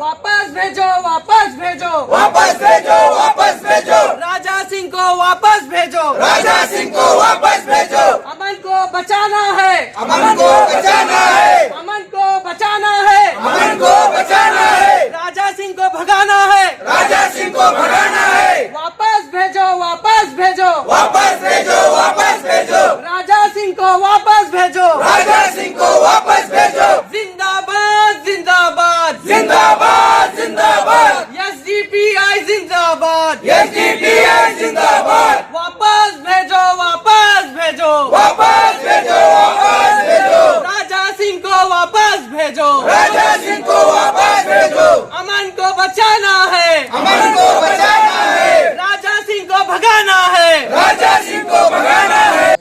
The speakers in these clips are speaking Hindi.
वापस भेजो, वापस भेजो, वापस भेजो, वापस भेजो, राजा सिंह को वापस भेजो, राजा सिंह को वापस भेजो। अमन को बचाना है, अमन को बचाना है, अमन को बचाना है, अमन को बचाना है, राजा सिंह को भगाना है, राजा सिंह को भगाना है। वापस भेजो, वापस भेजो, वापस भेजो, वापस भेजो, राजा सिंह को वापस भेजो, राजा सिंह को वापस भेजो। जिंदाबाद, जिंदाबाद, जिंदाबाद, जिंदाबाद, एसडीपीआई जिंदाबाद, एसडीपीआई जिंदाबाद। वापस भेजो, वापस भेजो, वापस भेजो, वापस भेजो, राजा सिंह को वापस भेजो, राजा सिंह को वापस भेजो। अमन को बचाना है, अमन को बचाना है, राजा सिंह को भगाना है। राजा सिंह को भगाना है।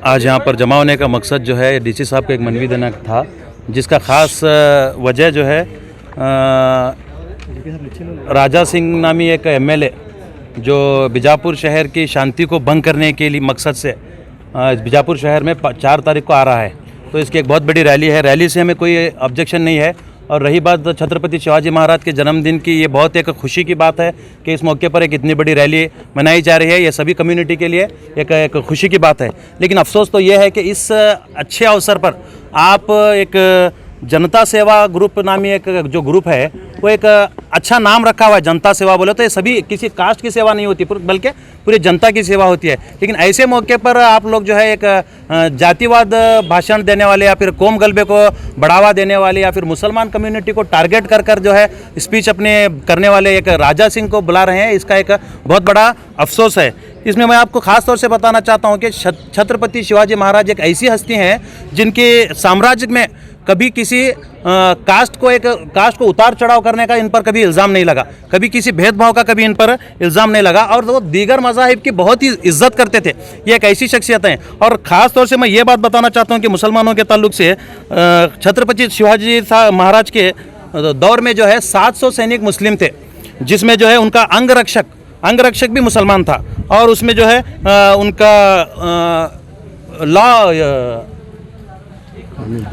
आज यहाँ पर जमा होने का मकसद जो है डीसी साहब को एक मनवी देना था, जिसका ख़ास वजह जो है राजा सिंह नामी एक एमएलए जो बीजापुर शहर की शांति को भंग करने के लिए मकसद से बीजापुर शहर में 4 तारीख को आ रहा है। तो इसकी एक बहुत बड़ी रैली है। रैली से हमें कोई ऑब्जेक्शन नहीं है। और रही बात छत्रपति शिवाजी महाराज के जन्मदिन की, ये बहुत एक खुशी की बात है कि इस मौके पर एक इतनी बड़ी रैली मनाई जा रही है। ये सभी कम्युनिटी के लिए एक खुशी की बात है। लेकिन अफसोस तो ये है कि इस अच्छे अवसर पर आप एक जनता सेवा ग्रुप नामी एक जो ग्रुप है वो एक अच्छा नाम रखा हुआ है। जनता सेवा बोले तो ये सभी किसी कास्ट की सेवा नहीं होती, बल्कि पूरी जनता की सेवा होती है। लेकिन ऐसे मौके पर आप लोग जो है एक जातिवाद भाषण देने वाले या फिर कौम गलबे को बढ़ावा देने वाले या फिर मुसलमान कम्युनिटी को टारगेट कर जो है स्पीच अपने करने वाले एक राजा सिंह को बुला रहे हैं। इसका एक बहुत बड़ा अफसोस है। इसमें मैं आपको ख़ास तौर से बताना चाहता हूँ कि छत्रपति शिवाजी महाराज एक ऐसी हस्ती हैं जिनके साम्राज्य में कभी किसी कास्ट को उतार चढ़ाव करने का इन पर कभी इल्ज़ाम नहीं लगा, कभी किसी भेदभाव का कभी इन पर इल्ज़ाम नहीं लगा। और वो दीगर मज़ाहिब की बहुत ही इज्जत करते थे। ये एक ऐसी शख्सियत हैं। और ख़ास तौर से मैं ये बात बताना चाहता हूँ कि मुसलमानों के ताल्लुक से छत्रपति शिवाजी महाराज के दौर में जो है 700 सैनिक मुस्लिम थे, जिसमें जो है उनका अंगरक्षक भी मुसलमान था। और उसमें जो है उनका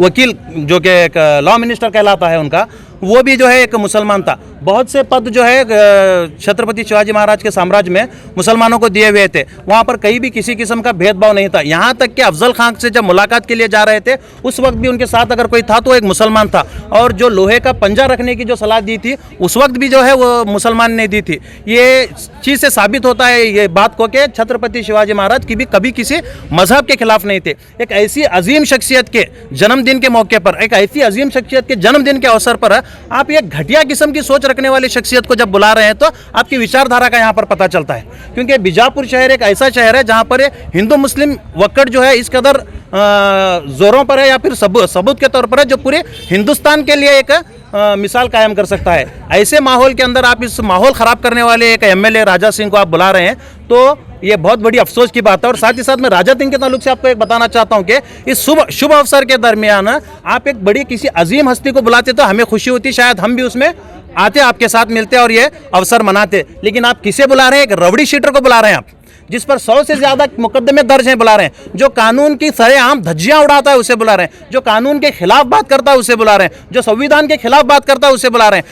वकील जो कि एक लॉ मिनिस्टर कहलाता है उनका, वो भी जो है एक मुसलमान था। बहुत से पद जो है छत्रपति शिवाजी महाराज के साम्राज्य में मुसलमानों को दिए हुए थे। वहाँ पर कहीं भी किसी किस्म का भेदभाव नहीं था। यहाँ तक कि अफजल खान से जब मुलाकात के लिए जा रहे थे उस वक्त भी उनके साथ अगर कोई था तो एक मुसलमान था। और जो लोहे का पंजा रखने की जो सलाह दी थी उस वक्त भी जो है वो मुसलमान ने दी थी। ये चीज़ से साबित होता है ये बात को कि छत्रपति शिवाजी महाराज की भी कभी किसी मजहब के खिलाफ नहीं थे। एक ऐसी अजीम शख्सियत के जन्मदिन के मौके पर, एक ऐसी अजीम शख्सियत के जन्मदिन के अवसर पर आप एक घटिया किस्म की सोच रखने वाली शख्सियत को जब बुला रहे हैं तो आपकी विचारधारा का यहाँ पर पता चलता है। क्योंकि बीजापुर शहर एक ऐसा शहर है जहाँ पर हिंदू मुस्लिम वक्कड़ जो है इस कदर जोरों पर है या फिर सबूत के तौर पर है जो पूरे हिंदुस्तान के लिए एक मिसाल कायम कर सकता है। ऐसे माहौल के अंदर आप इस माहौल ख़राब करने वाले एक एमएलए राजा सिंह को आप बुला रहे हैं तो ये बहुत बड़ी अफसोस की बात है। और साथ ही साथ मैं राजा सिंह के ताल्लुक से आपको एक बताना चाहता हूँ कि इस शुभ अवसर के दरमियान आप एक बड़ी किसी अजीम हस्ती को बुलाते तो हमें खुशी होती, शायद हम भी उसमें आते, आपके साथ मिलते और ये अवसर मनाते। लेकिन आप किसे बुला रहे हैं? एक रबड़ी शीटर को बुला रहे हैं आप, जिस पर 100 से ज़्यादा मुकदमे दर्ज हैं, बुला रहे हैं। जो कानून की सरेआम धज्जियां उड़ाता है उसे बुला रहे हैं। जो कानून के खिलाफ बात करता है उसे बुला रहे हैं। जो संविधान के खिलाफ बात करता है उसे बुला रहे हैं।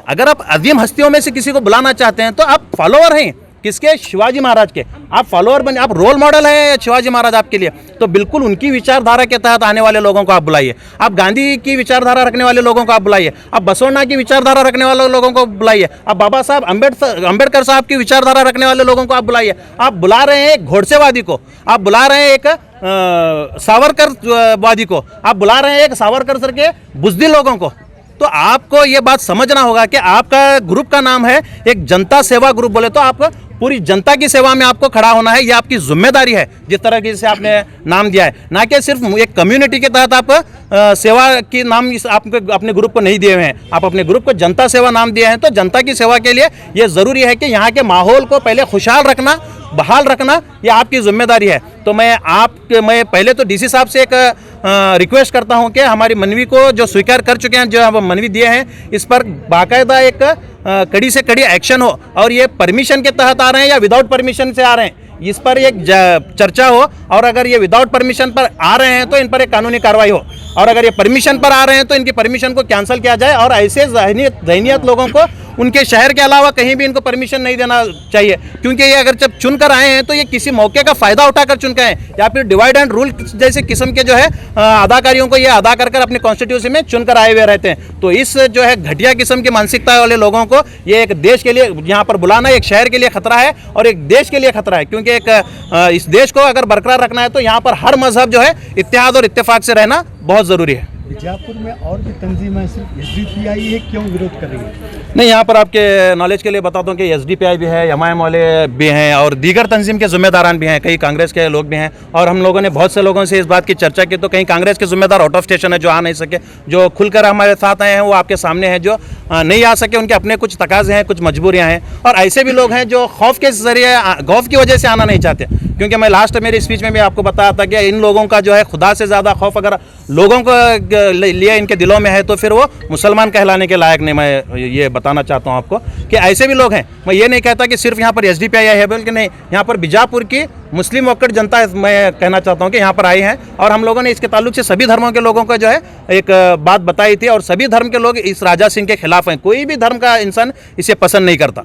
अगर आप अजीम हस्तियों में से किसी को बुलाना चाहते हैं तो आप फॉलोअर हैं किसके? शिवाजी महाराज के। आप फॉलोअर बने, आप रोल मॉडल हैं शिवाजी महाराज आपके लिए, तो बिल्कुल उनकी विचारधारा के तहत आने वाले लोगों को आप बुलाइए। आप गांधी की विचारधारा रखने वाले लोगों को आप बुलाइए। आप बसवण्णा की विचारधारा रखने वाले लोगों को बुलाइए। आप बाबा साहब अम्बेडकर साहब की विचारधारा रखने वाले लोगों को आप बुलाइए। आप बुला रहे हैं एक घोड़सेवादी को, आप बुला रहे हैं एक सावरकरवादी को, आप बुला रहे हैं एक सावरकर सर के बुज़दिल लोगों को। तो आपको ये बात समझना होगा कि आपका ग्रुप का नाम है एक जनता सेवा ग्रुप। बोले तो आप पूरी जनता की सेवा में आपको खड़ा होना है, ये आपकी जिम्मेदारी है जिस तरह से आपने नाम दिया है। ना कि सिर्फ एक कम्युनिटी के तहत आप सेवा की नाम आपको अपने ग्रुप को नहीं दिए हुए हैं। आप अपने ग्रुप को जनता सेवा नाम दिए हैं। तो जनता की सेवा के लिए ये ज़रूरी है कि यहाँ के माहौल को पहले खुशहाल रखना, बहाल रखना, ये आपकी जिम्मेदारी है। तो मैं पहले तो डीसी साहब से एक रिक्वेस्ट करता हूं कि हमारी मनवी को जो स्वीकार कर चुके हैं, जो हम मनवी दिए हैं, इस पर बाकायदा एक कड़ी से कड़ी एक्शन हो। और ये परमिशन के तहत आ रहे हैं या विदाउट परमिशन से आ रहे हैं, इस पर एक चर्चा हो। और अगर ये विदाउट परमिशन पर आ रहे हैं तो इन पर एक कानूनी कार्रवाई हो। और अगर ये परमिशन पर आ रहे हैं तो इनकी परमिशन को कैंसिल किया जाए और ऐसे जहनीत लोगों को उनके शहर के अलावा कहीं भी इनको परमिशन नहीं देना चाहिए, क्योंकि ये अगर जब चुनकर आए हैं तो ये किसी मौके का फायदा उठाकर चुनकर आए या फिर डिवाइड एंड रूल जैसे किस्म के जो है अदाकारियों को ये अदा कर अपने कॉन्स्टिट्यूंसी में चुनकर आए हुए रहते हैं। तो इस जो है घटिया किस्म की मानसिकता वाले लोगों को ये एक देश के लिए यहाँ पर बुलाना एक शहर के लिए खतरा है और एक देश के लिए खतरा है, क्योंकि एक इस देश को अगर बरकरार रखना है तो यहाँ पर हर मजहब जो है इत्तेहाद और इत्तेफाक से रहना बहुत ज़रूरी है। बीजापुर में और भी तंजीमें सिर्फ एसडीपीआई है, क्यों विरोध कर रही है? नहीं, यहाँ पर आपके नॉलेज के लिए बताता हूँ कि एसडीपीआई भी है, एमआईएम वाले भी हैं और दीगर तंजीम के जिम्मेदारान भी हैं, कई कांग्रेस के लोग भी हैं। और हम लोगों ने बहुत से लोगों से इस बात की चर्चा की तो कहीं कांग्रेस के जिम्मेदार आउट ऑफ स्टेशन है जो आ नहीं सके, जो खुलकर हमारे साथ आए हैं वो आपके सामने हैं, जो नहीं आ सके उनके अपने कुछ तकाजे हैं, कुछ मजबूरियाँ हैं। और ऐसे भी लोग हैं जो खौफ के जरिए खौफ की वजह से आना नहीं चाहते, क्योंकि मैं लास्ट मेरी स्पीच में भी आपको बताया था कि इन लोगों का जो है खुदा से ज़्यादा खौफ अगर लोगों को लिए इनके दिलों में है तो फिर वो मुसलमान कहलाने के लायक नहीं। मैं ये बताना चाहता हूँ आपको कि ऐसे भी लोग हैं। मैं ये नहीं कहता कि सिर्फ यहाँ पर एसडीपीआई है, बल्कि नहीं, यहाँ पर बीजापुर की मुस्लिम वक्कड़ जनता मैं कहना चाहता हूँ कि यहाँ पर आई है और हम लोगों ने इसके ताल्लुक से सभी धर्मों के लोगों को जो है एक बात बताई थी और सभी धर्म के लोग इस राजा सिंह के खिलाफ हैं। कोई भी धर्म का इंसान इसे पसंद नहीं करता।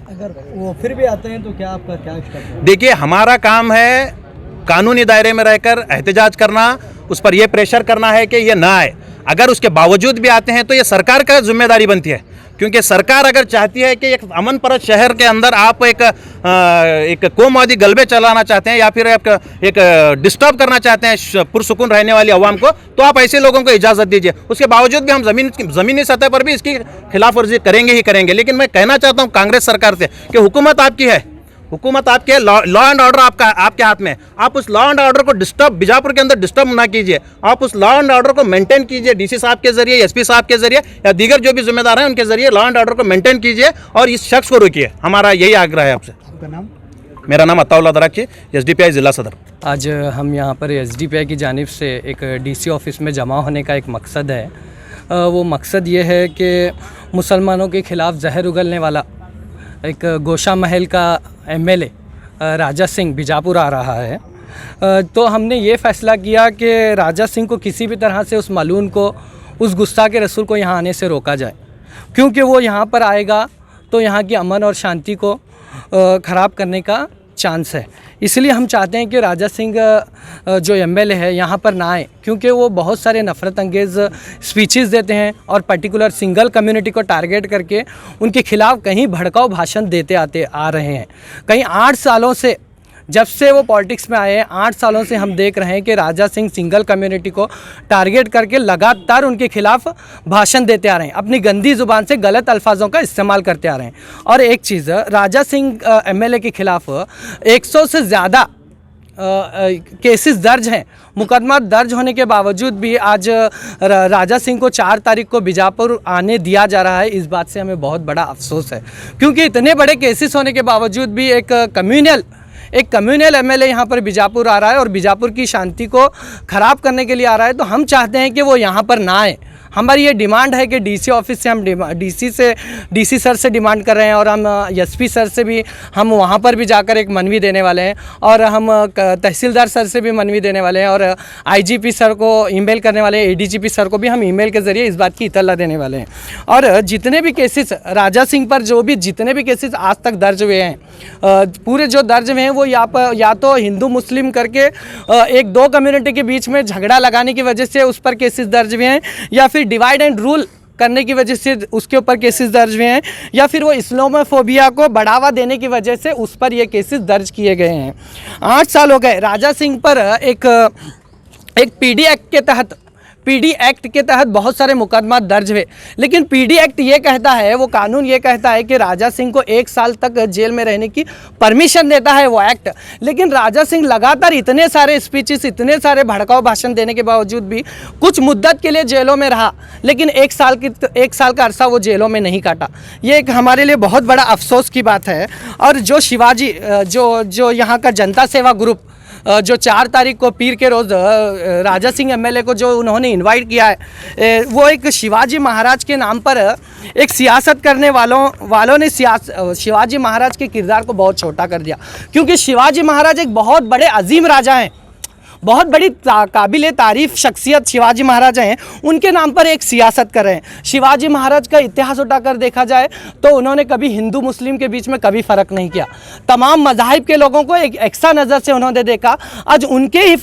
अगर वो फिर भी आते हैं तो क्या आपका क्या स्टेप है? देखिए, हमारा काम है कानूनी दायरे में रहकर एहतजाज करना, उस पर यह प्रेशर करना है कि ये ना आए। अगर उसके बावजूद भी आते हैं तो ये सरकार का जिम्मेदारी बनती है, क्योंकि सरकार अगर चाहती है कि एक अमन परत शहर के अंदर आप एक कोमवादी गलबे चलाना चाहते हैं या फिर एक डिस्टर्ब करना चाहते हैं पुरसुकून रहने वाली आवाम को, तो आप ऐसे लोगों को इजाज़त दीजिए। उसके बावजूद भी हम ज़मीनी सतह पर भी इसकी खिलाफ वर्जी करेंगे ही करेंगे। लेकिन मैं कहना चाहता हूँ कांग्रेस सरकार से कि हुकूमत आपकी है, हुकूमत आपके, लॉ एंड ऑर्डर आपके हाथ में है। आप उस लॉ एंड ऑर्डर को डिस्टर्ब बीजापुर के अंदर डिस्टर्ब ना कीजिए, आप उस लॉ एंड ऑर्डर को मेंटेन कीजिए, डीसी साहब के जरिए, एसपी साहब के जरिए या दीगर जो भी जिम्मेदार हैं उनके जरिए लॉ एंड ऑर्डर को मेंटेन कीजिए और इस शख्स को रोकिए। हमारा यही आग्रह है आपसे। आपका नाम? मेरा नाम अताउल्लाह दराची, एसडीपीआई जिला सदर। आज हम यहाँ पर एसडीपीआई की जानिब से एक डीसी ऑफिस में जमा होने का एक मकसद है। वो मकसद ये है कि मुसलमानों के ख़िलाफ़ जहर उगलने वाला एक गोशा महल का एमएलए राजा सिंह बीजापुर आ रहा है। तो हमने ये फ़ैसला किया कि राजा सिंह को किसी भी तरह से उस मलून को, उस गुस्सा के रसूल को यहाँ आने से रोका जाए, क्योंकि वो यहाँ पर आएगा तो यहाँ की अमन और शांति को ख़राब करने का चांस है। इसलिए हम चाहते हैं कि राजा सिंह जो एमएलए है यहाँ पर ना आए, क्योंकि वो बहुत सारे नफ़रत अंगेज़ स्पीचेस देते हैं और पर्टिकुलर सिंगल कम्युनिटी को टारगेट करके उनके खिलाफ़ कहीं भड़काऊ भाषण देते आ रहे हैं। कहीं 8 सालों से, जब से वो पॉलिटिक्स में आए हैं, 8 सालों से हम देख रहे हैं कि राजा सिंह सिंगल कम्युनिटी को टारगेट करके लगातार उनके खिलाफ भाषण देते आ रहे हैं, अपनी गंदी ज़ुबान से गलत अल्फाजों का इस्तेमाल करते आ रहे हैं। और एक चीज़, राजा सिंह एमएलए के खिलाफ 100 से ज़्यादा केसेस दर्ज हैं। मुकदमा दर्ज होने के बावजूद भी आज राजा सिंह को 4 तारीख को बीजापुर आने दिया जा रहा है। इस बात से हमें बहुत बड़ा अफसोस है, क्योंकि इतने बड़े केसेस होने के बावजूद भी एक कम्युनल एमएलए यहाँ पर बीजापुर आ रहा है और बीजापुर की शांति को ख़राब करने के लिए आ रहा है। तो हम चाहते हैं कि वो यहाँ पर ना आए। हमारी ये डिमांड है कि डीसी ऑफिस से हम डीसी सर से डिमांड कर रहे हैं और हम एसपी सर से भी हम वहाँ पर भी जाकर एक मनवी देने वाले हैं और हम तहसीलदार सर से भी मनवी देने वाले हैं और आईजीपी सर को ईमेल करने वाले हैं, एडीजीपी सर को भी हम ईमेल के ज़रिए इस बात की इत्तला देने वाले हैं। और जितने भी केसेस राजा सिंह पर जितने भी केसेस आज तक दर्ज हुए हैं, पूरे जो दर्ज हुए हैं वो या तो हिंदू मुस्लिम करके 1-2 कम्युनिटी के बीच में झगड़ा लगाने की वजह से उस पर केसेस दर्ज हुए हैं, या फिर डिवाइड एंड रूल करने की वजह से उसके ऊपर केसेस दर्ज हुए हैं, या फिर वो इस्लामोफोबिया को बढ़ावा देने की वजह से उस पर ये केसेस दर्ज किए गए हैं। 8 साल हो गए राजा सिंह पर एक पीडी एक्ट के तहत बहुत सारे मुकदमा दर्ज हुए, लेकिन पीडी एक्ट ये कहता है, वो कानून ये कहता है कि राजा सिंह को 1 साल तक जेल में रहने की परमिशन देता है वो एक्ट। लेकिन राजा सिंह लगातार इतने सारे स्पीचेस, इतने सारे भड़काऊ भाषण देने के बावजूद भी कुछ मुद्दत के लिए जेलों में रहा, लेकिन 1 साल का अरसा वो जेलों में नहीं काटा। ये एक हमारे लिए बहुत बड़ा अफसोस की बात है। और जो शिवाजी जो यहाँ का जनता सेवा ग्रुप जो 4 तारीख को पीर के रोज़ राजा सिंह एमएलए को जो उन्होंने इनवाइट किया है, वो एक शिवाजी महाराज के नाम पर एक सियासत करने वालों ने शिवाजी महाराज के किरदार को बहुत छोटा कर दिया, क्योंकि शिवाजी महाराज एक बहुत बड़े अजीम राजा हैं। बहुत बड़ी काबिल तारीफ शख्सियत शिवाजी महाराज हैं, उनके नाम पर एक सियासत कर रहे हैं। शिवाजी महाराज का इतिहास उठाकर देखा जाए तो उन्होंने कभी हिंदू मुस्लिम के बीच में कभी फ़र्क नहीं किया। तमाम मज़ाहिब के लोगों को एक एक्स्ट्रा नज़र से उन्होंने देखा। आज उनके ही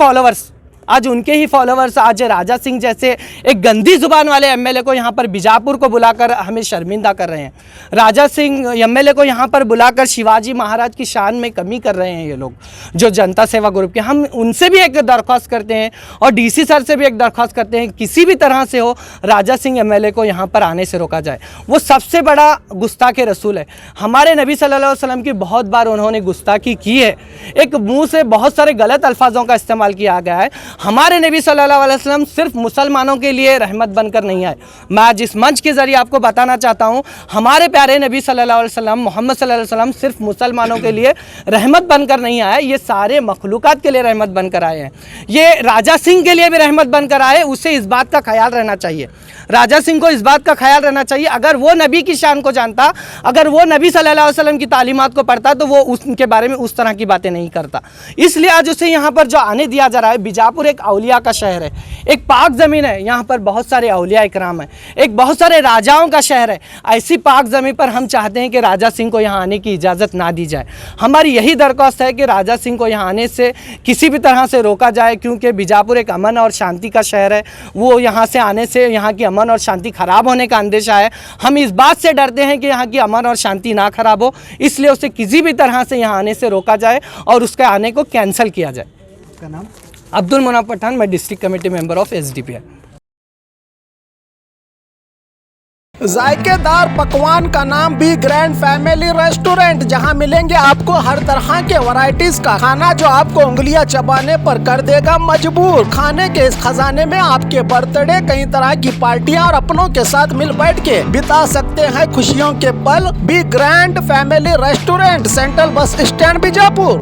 फॉलोवर्स आज राजा सिंह जैसे एक गंदी जुबान वाले एमएलए को यहाँ पर बीजापुर को बुलाकर हमें शर्मिंदा कर रहे हैं। राजा सिंह एमएलए को यहाँ पर बुलाकर शिवाजी महाराज की शान में कमी कर रहे हैं ये लोग जो जनता सेवा ग्रुप के। हम उनसे भी एक दरख्वास्त करते हैं और डीसी सर से भी एक दरख्वास्त करते हैं, किसी भी तरह से हो राजा सिंह एमएलए को यहाँ पर आने से रोका जाए। वो सबसे बड़ा गुस्ताखे रसूल है। हमारे नबी सल्लल्लाहु अलैहि वसल्लम की बहुत बार उन्होंने गुस्ताखी की है। एक मुँह से बहुत सारे गलत अल्फाजों का इस्तेमाल किया गया है। हमारे नबी सल्लल्लाहु अलैहि वसल्लम सिर्फ मुसलमानों के लिए रहमत बनकर नहीं आए। मैं आज इस मंच के ज़रिए आपको बताना चाहता हूँ, हमारे प्यारे नबी सल्लल्लाहु अलैहि वसल्लम मोहम्मद सल्लल्लाहु अलैहि वसल्लम सिर्फ मुसलमानों के लिए रहमत बनकर नहीं आए, ये सारे मखलूक़ात के लिए रहमत बनकर आए हैं। ये राजा सिंह के लिए भी रहमत बनकर आए। उसे इस बात का ख्याल रहना चाहिए, राजा सिंह को इस बात का ख्याल रहना चाहिए। अगर वो नबी की शान को जानता, अगर वो नबी सल्लल्लाहु अलैहि वसल्लम की तालीमात को पढ़ता तो वो उनके बारे में उस तरह की बातें नहीं करता। इसलिए आज उसे यहाँ पर जो आने दिया जा रहा है, बीजापुर एक औलिया का शहर है, एक पाक ज़मीन है, यहाँ पर बहुत सारे औलिया इकराम हैं, एक बहुत सारे राजाओं का शहर है। ऐसी पाक ज़मीन पर हम चाहते हैं कि राजा सिंह को यहाँ आने की इजाज़त ना दी जाए। हमारी यही दरख्वास्त है कि राजा सिंह को यहाँ आने से किसी भी तरह से रोका जाए, क्योंकि बीजापुर एक अमन और शांति का शहर है। वो यहाँ से आने से यहाँ की अमन और शांति खराब होने का अंदेशा है। हम इस बात से डरते हैं कि यहाँ की अमन और शांति ना खराब हो, इसलिए उसे किसी भी तरह से यहाँ आने से रोका जाए और उसके आने को कैंसिल किया जाए। आपका नाम? अब्दुल मुनाफ पठान, मैं district committee member of SDPI. जायकेदार पकवान का नाम भी ग्रैंड फैमिली रेस्टोरेंट, जहां मिलेंगे आपको हर तरह के वैरायटीज का खाना जो आपको उंगलियां चबाने पर कर देगा मजबूर। खाने के इस खजाने में आपके बर्थडे, कई तरह की पार्टियां और अपनों के साथ मिल बैठ के बिता सकते हैं खुशियों के पल। भी grand family restaurant, central bus stand Bijapur.